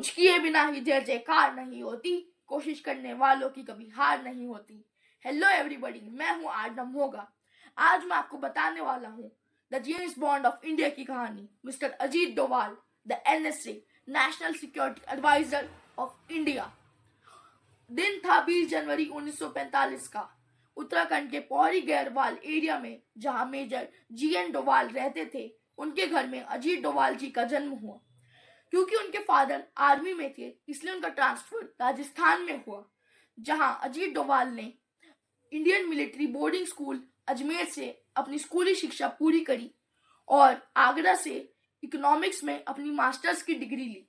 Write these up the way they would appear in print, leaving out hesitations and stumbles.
कुछ किए बिना ही जय जयकार नहीं होती, कोशिश करने वालों की कभी हार नहीं होती। हेलो एवरीबॉडी, मैं हूँ आडम होगा। आज मैं आपको बताने वाला हूँ the James Bond of India की कहानी, mister Ajit Doval, the NSA national security adviser of India. दिन था 20 जनवरी 1945 का। उत्तराखंड के पौड़ी गैरवाल एरिया में जहां मेजर जीएन डोभाल रहते थे, उनके घर में अजीत डोभाल जी का जन्म हुआ। क्योंकि उनके फादर आर्मी में थे, इसलिए उनका ट्रांसफर राजस्थान में हुआ, जहां अजीत डोभाल ने Indian military boarding school Ajmer से अपनी स्कूली शिक्षा पूरी करी और आगरा से इकोनॉमिक्स में अपनी मास्टर्स की डिग्री ली।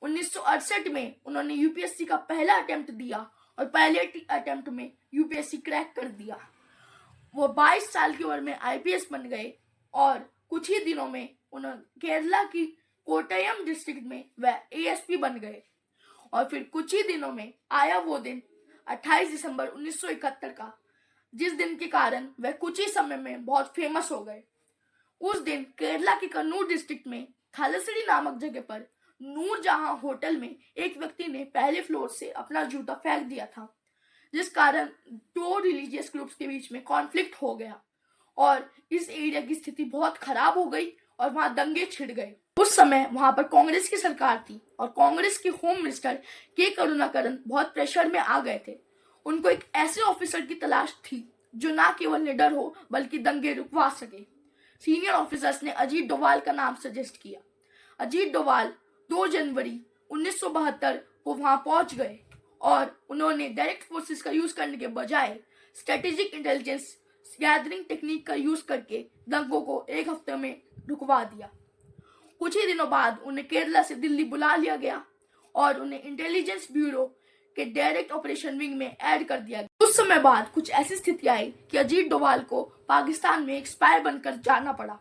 1968 में उन्होंने यूपीएससी का पहला अटेम्प्ट दिया और पहले अटेम्प्ट में यूपीएससी क्रैक कर दिया। वो 22 साल की उम्र में आईपीएस बन गए और कुछ ही दिनों में उन्होंने केरला की कोट्टयम डिस्ट्रिक्ट में वह एएसपी बन गए। और फिर कुछ ही दिनों में आया वो दिन 28 दिसंबर 1971 का, जिस दिन के कारण वह कुछ ही समय में बहुत फेमस हो गए। उस दिन केरला के कन्नूर डिस्ट्रिक्ट में थालासिरी नामक जगह पर नूरजहां होटल में एक व्यक्ति ने पहले फ्लोर से अपना जूता फेंक दिया था, जिस कारण दो रिलीजियस ग्रुप्स के बीच में कॉन्फ्लिक्ट हो गया और इस एरिया की स्थिति बहुत खराब हो गई और वहां दंगे छिड़ गए। उस समय वहां पर कांग्रेस की सरकार थी और कांग्रेस के होम मिनिस्टर के करुणाकरन बहुत प्रेशर में आ गए थे। उनको एक ऐसे ऑफिसर की तलाश थी जो ना केवल निडर हो बल्कि दंगे रुकवा सके। सीनियर ऑफिसर्स ने अजीत डोभाल का नाम सजेस्ट किया। अजीत डोभाल 2 जनवरी 1972 को वहां पहुंच गए और उन्होंने डायरेक्ट फोर्सेस का यूज करने के बजाय स्ट्रेटेजिक इंटेलिजेंस गैदरिंग टेक्निक का यूज करके दंगों को एक हफ्ते में रुकवा दिया। कुछ ही दिनों बाद उन्हें केरला से दिल्ली बुला लिया गया और उन्हें इंटेलिजेंस ब्यूरो के डायरेक्ट ऑपरेशन विंग में ऐड कर दिया गया। कुछ समय बाद कुछ ऐसी स्थिति आई कि अजीत डोभाल को पाकिस्तान में एक स्पाई बनकर जाना पड़ा।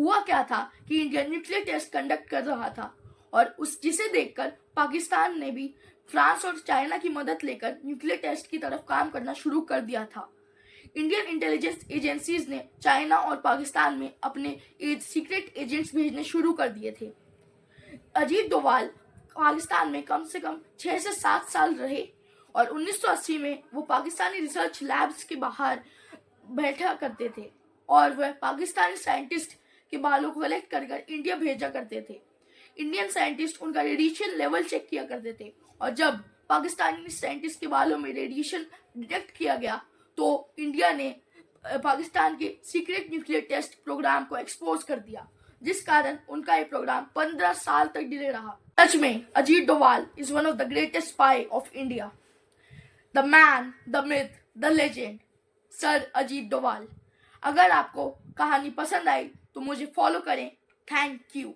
हुआ क्या था कि इंडिया न्यूक्लियर टेस्ट कंडक्ट कर रहा था और जिसे देखकर पाकिस्तान ने भी फ्रांस और चाइना की मदद लेकर न्यूक्लियर टेस्ट की तरफ काम करना शुरू कर दिया था। इंडियन इंटेलिजेंस एजेंसीज ने चाइना और पाकिस्तान में अपने सीक्रेट एजेंट्स भेजने शुरू कर दिए थे। अजीत डोभाल पाकिस्तान में कम से कम 6 से 7 साल रहे और 1980 में वो पाकिस्तानी रिसर्च लैब्स के बाहर बैठा करते थे और वह पाकिस्तानी साइंटिस्ट के बालों को कलेक्ट कर इंडिया भेजा करते थे। इंडियन साइंटिस्ट उनका रेडिएशन लेवल चेक किया करते थे और जब पाकिस्तानी साइंटिस्ट के बालों में रेडिएशन डिटेक्ट किया गया तो इंडिया ने पाकिस्तान के सीक्रेट न्यूक्लियर टेस्ट प्रोग्राम को एक्सपोज कर दिया, जिस कारण उनका ये प्रोग्राम 15 साल तक डिले रहा। सच में Ajit Doval is one of the greatest spy of India, the man, the myth, the legend, sir Ajit Doval. अगर आपको कहानी पसंद आई तो मुझे फॉलो करें। Thank you.